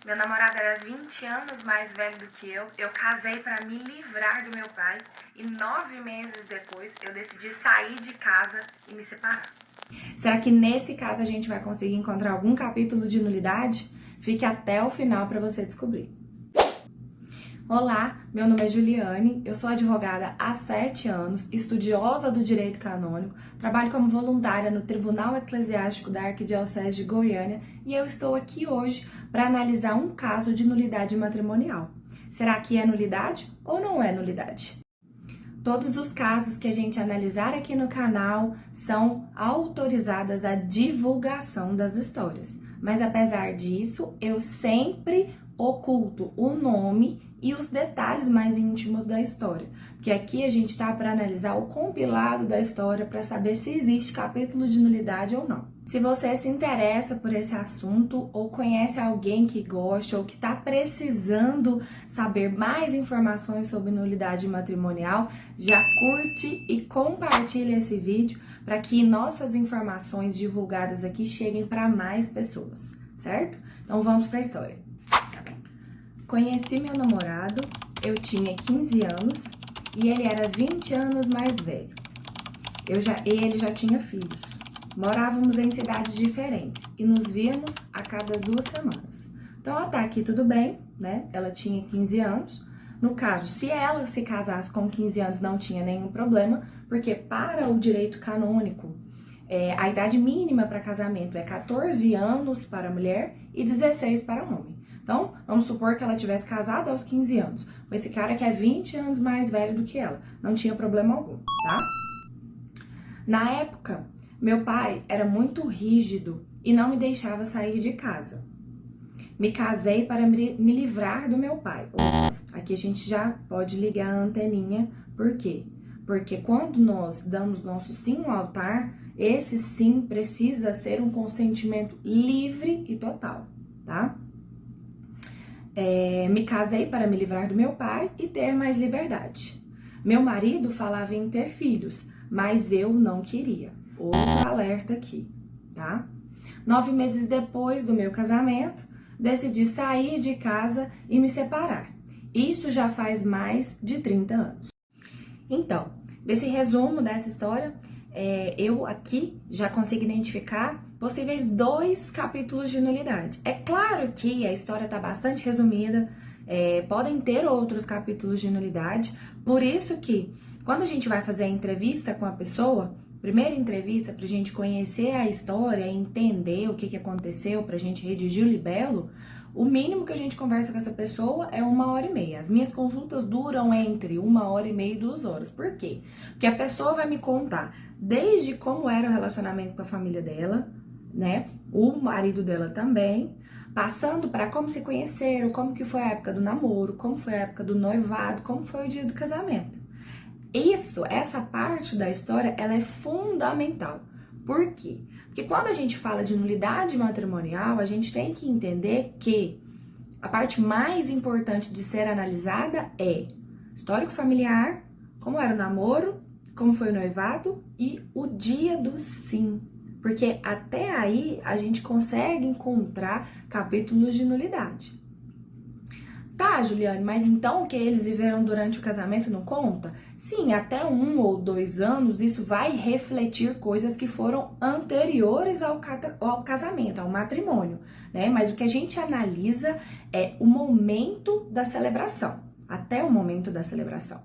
Meu namorado era 20 anos mais velho do que eu casei para me livrar do meu pai e 9 meses depois eu decidi sair de casa e me separar. Será que nesse caso a gente vai conseguir encontrar algum capítulo de nulidade? Fique até o final para você descobrir. Olá, meu nome é Juliane, eu sou advogada há 7 anos, estudiosa do direito canônico, trabalho como voluntária no Tribunal Eclesiástico da Arquidiocese de Goiânia e eu estou aqui hoje para analisar um caso de nulidade matrimonial. Será que é nulidade ou não é nulidade? Todos os casos que a gente analisar aqui no canal são autorizadas a divulgação das histórias, mas apesar disso, eu sempre oculto o nome e os detalhes mais íntimos da história, porque aqui a gente está para analisar o compilado da história para saber se existe capítulo de nulidade ou não. Se você se interessa por esse assunto ou conhece alguém que gosta ou que está precisando saber mais informações sobre nulidade matrimonial, já curte e compartilha esse vídeo para que nossas informações divulgadas aqui cheguem para mais pessoas, certo? Então vamos para a história. Conheci meu namorado, eu tinha 15 anos e ele era 20 anos mais velho. Ele já tinha filhos. Morávamos em cidades diferentes e nos víamos a cada 2 semanas. Então, até aqui tudo bem, né? Ela tinha 15 anos. No caso, se ela se casasse com 15 anos, não tinha nenhum problema, porque para o direito canônico, a idade mínima para casamento é 14 anos para a mulher e 16 para o homem. Então, vamos supor que ela tivesse casado aos 15 anos, com esse cara que é 20 anos mais velho do que ela. Não tinha problema algum, tá? Na época, meu pai era muito rígido e não me deixava sair de casa. Me casei para me livrar do meu pai. Aqui a gente já pode ligar a anteninha. Por quê? Porque quando nós damos nosso sim ao altar, esse sim precisa ser um consentimento livre e total, tá? Me casei para me livrar do meu pai e ter mais liberdade. Meu marido falava em ter filhos, mas eu não queria. Outro alerta aqui, tá? 9 meses depois do meu casamento, decidi sair de casa e me separar. Isso já faz mais de 30 anos. Então, desse resumo dessa história, eu aqui já consigo identificar possíveis 2 capítulos de nulidade. É claro que a história está bastante resumida, podem ter outros capítulos de nulidade, por isso que quando a gente vai fazer a entrevista com a pessoa, primeira entrevista para a gente conhecer a história, entender o que aconteceu, para a gente redigir o libelo, o mínimo que a gente conversa com essa pessoa é 1h30. As minhas consultas duram entre 1h30 e 2 horas. Por quê? Porque a pessoa vai me contar desde como era o relacionamento com a família dela, né? O marido dela também, passando para como se conheceram, como que foi a época do namoro, como foi a época do noivado, como foi o dia do casamento. Essa parte da história, ela é fundamental. Por quê? Porque quando a gente fala de nulidade matrimonial, a gente tem que entender que a parte mais importante de ser analisada é histórico familiar, como era o namoro, como foi o noivado e o dia do sim. Porque até aí a gente consegue encontrar capítulos de nulidade. Tá, Juliane, mas então o que eles viveram durante o casamento não conta? Sim, até 1 ou 2 anos isso vai refletir coisas que foram anteriores ao casamento, ao matrimônio, né? Mas o que a gente analisa é o momento da celebração, até o momento da celebração.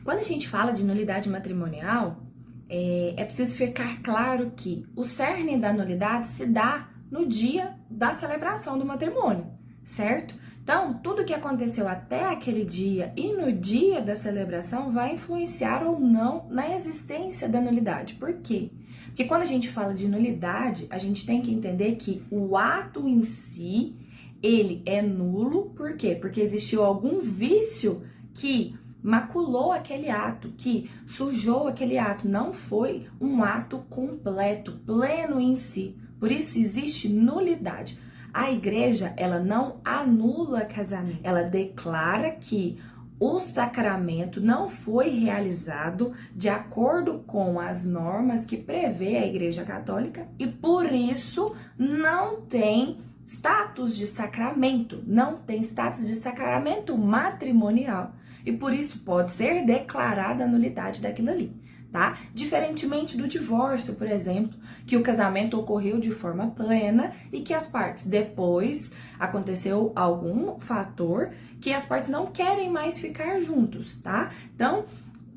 Quando a gente fala de nulidade matrimonial, é preciso ficar claro que o cerne da nulidade se dá no dia da celebração do matrimônio, certo? Então, tudo que aconteceu até aquele dia e no dia da celebração vai influenciar ou não na existência da nulidade. Por quê? Porque quando a gente fala de nulidade, a gente tem que entender que o ato em si, ele é nulo. Por quê? Porque existiu algum vício que maculou aquele ato, que sujou aquele ato. Não foi um ato completo, pleno em si. Por isso existe nulidade. A igreja, ela não anula casamento, ela declara que o sacramento não foi realizado de acordo com as normas que prevê a Igreja Católica e por isso não tem status de sacramento, não tem status de sacramento matrimonial e por isso pode ser declarada a nulidade daquilo ali, tá? Diferentemente do divórcio, por exemplo, que o casamento ocorreu de forma plena e que as partes, depois aconteceu algum fator que as partes não querem mais ficar juntos, tá? Então,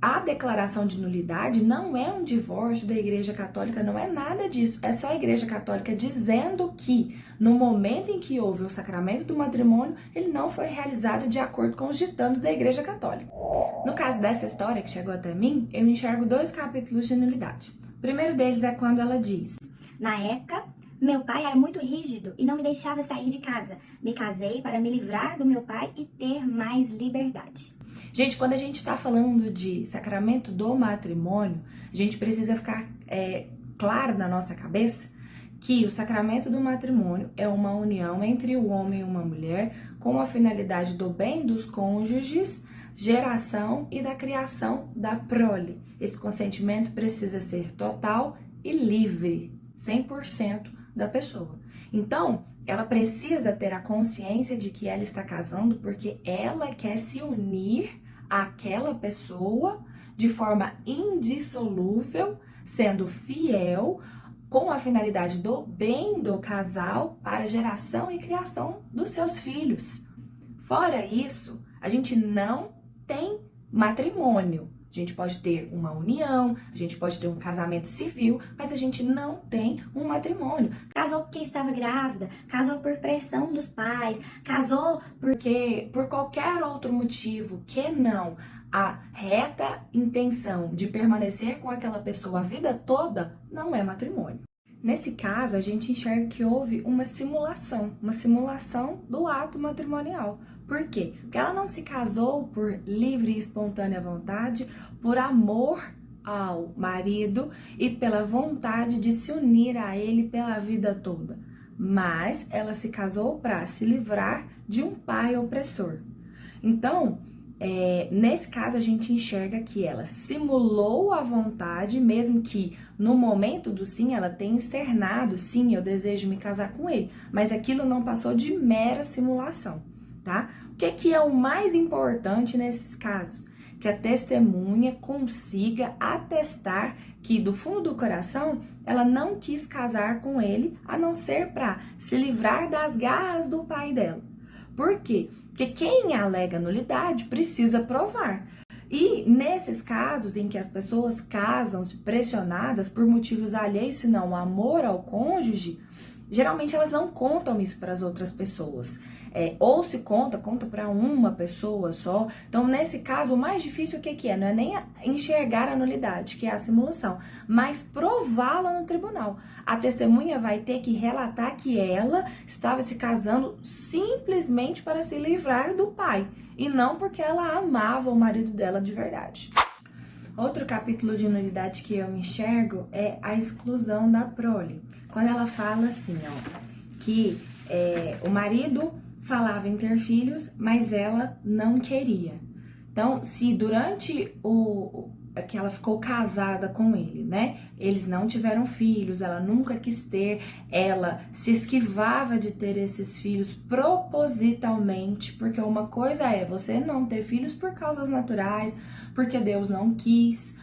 a declaração de nulidade não é um divórcio da Igreja Católica, não é nada disso. É só a Igreja Católica dizendo que, no momento em que houve o sacramento do matrimônio, ele não foi realizado de acordo com os ditames da Igreja Católica. No caso dessa história que chegou até mim, eu enxergo 2 capítulos de nulidade. O primeiro deles é quando ela diz: na época, meu pai era muito rígido e não me deixava sair de casa. Me casei para me livrar do meu pai e ter mais liberdade. Gente, quando a gente está falando de sacramento do matrimônio, a gente precisa ficar claro na nossa cabeça que o sacramento do matrimônio é uma união entre o homem e uma mulher com a finalidade do bem dos cônjuges, geração e da criação da prole. Esse consentimento precisa ser total e livre, 100% da pessoa. Então, ela precisa ter a consciência de que ela está casando porque ela quer se unir àquela pessoa de forma indissolúvel, sendo fiel, com a finalidade do bem do casal para a geração e criação dos seus filhos. Fora isso, a gente não tem matrimônio. A gente pode ter uma união, a gente pode ter um casamento civil, mas a gente não tem um matrimônio. Casou porque estava grávida, casou por pressão dos pais, casou porque por qualquer outro motivo que não a reta intenção de permanecer com aquela pessoa a vida toda, não é matrimônio. Nesse caso, a gente enxerga que houve uma simulação do ato matrimonial. Por quê? Porque ela não se casou por livre e espontânea vontade, por amor ao marido e pela vontade de se unir a ele pela vida toda. Mas ela se casou para se livrar de um pai opressor. Então, nesse caso, a gente enxerga que ela simulou a vontade, mesmo que no momento do sim, ela tenha externado, sim, eu desejo me casar com ele, mas aquilo não passou de mera simulação, tá? O que é o mais importante nesses casos? Que a testemunha consiga atestar que do fundo do coração ela não quis casar com ele, a não ser para se livrar das garras do pai dela. Por quê? Porque quem alega nulidade precisa provar. E nesses casos em que as pessoas casam-se pressionadas por motivos alheios, senão o amor ao cônjuge, geralmente elas não contam isso para as outras pessoas. Ou se conta para uma pessoa só. Então, nesse caso, o mais difícil o que é? Não é nem enxergar a nulidade, que é a simulação, mas prová-la no tribunal. A testemunha vai ter que relatar que ela estava se casando simplesmente para se livrar do pai, e não porque ela amava o marido dela de verdade. Outro capítulo de nulidade que eu enxergo é a exclusão da prole. Quando ela fala assim, que o marido falava em ter filhos, mas ela não queria. Então, se durante que ela ficou casada com ele, né? Eles não tiveram filhos, ela nunca quis ter, ela se esquivava de ter esses filhos propositalmente, porque uma coisa é você não ter filhos por causas naturais, porque Deus não quis,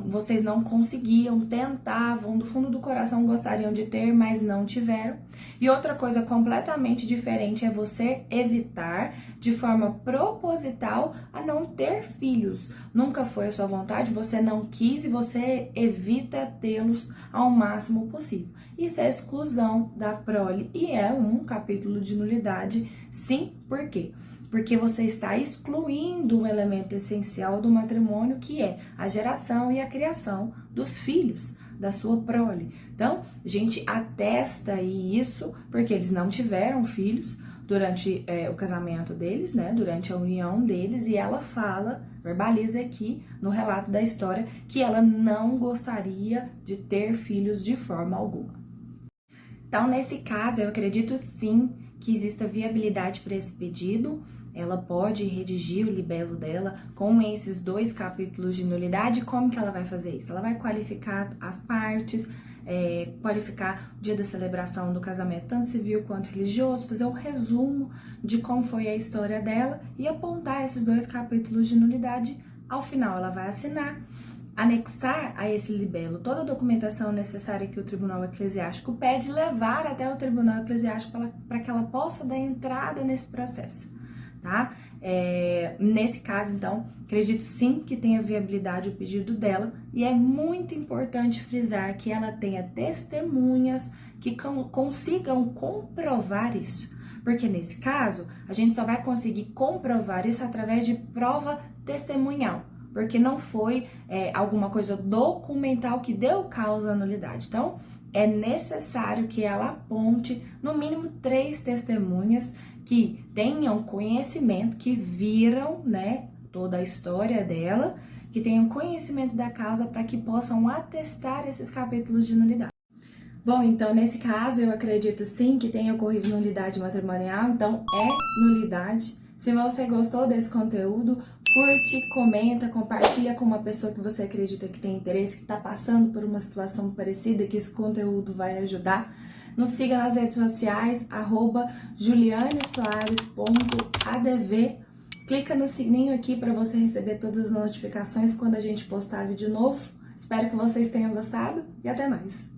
vocês não conseguiam, tentavam, do fundo do coração gostariam de ter, mas não tiveram. E outra coisa completamente diferente é você evitar de forma proposital a não ter filhos. Nunca foi a sua vontade, você não quis e você evita tê-los ao máximo possível. Isso é exclusão da prole e é um capítulo de nulidade, sim, por quê? Porque você está excluindo um elemento essencial do matrimônio, que é a geração e a criação dos filhos, da sua prole. Então, a gente atesta isso porque eles não tiveram filhos durante o casamento deles, né? Durante a união deles, e ela verbaliza aqui no relato da história que ela não gostaria de ter filhos de forma alguma. Então, nesse caso, eu acredito sim que exista viabilidade para esse pedido. Ela pode redigir o libelo dela com esses 2 capítulos de nulidade. Como que ela vai fazer isso? Ela vai qualificar as partes, qualificar o dia da celebração do casamento, tanto civil quanto religioso, fazer um resumo de como foi a história dela e apontar esses 2 capítulos de nulidade. Ao final, ela vai assinar, anexar a esse libelo toda a documentação necessária que o Tribunal Eclesiástico pede, levar até o Tribunal Eclesiástico para que ela possa dar entrada nesse processo, tá? Nesse caso, então, acredito sim que tenha viabilidade o pedido dela, e é muito importante frisar que ela tenha testemunhas que consigam comprovar isso, porque nesse caso, a gente só vai conseguir comprovar isso através de prova testemunhal, porque não foi alguma coisa documental que deu causa à nulidade. Então, é necessário que ela aponte no mínimo 3 testemunhas que tenham conhecimento, que viram, né, toda a história dela, que tenham conhecimento da causa para que possam atestar esses capítulos de nulidade. Bom, então nesse caso eu acredito sim que tenha ocorrido nulidade matrimonial, então é nulidade. Se você gostou desse conteúdo, curte, comenta, compartilha com uma pessoa que você acredita que tem interesse, que está passando por uma situação parecida, que esse conteúdo vai ajudar. Nos siga nas redes sociais, @julianesoares.adv. Clica no sininho aqui para você receber todas as notificações quando a gente postar vídeo novo. Espero que vocês tenham gostado e até mais!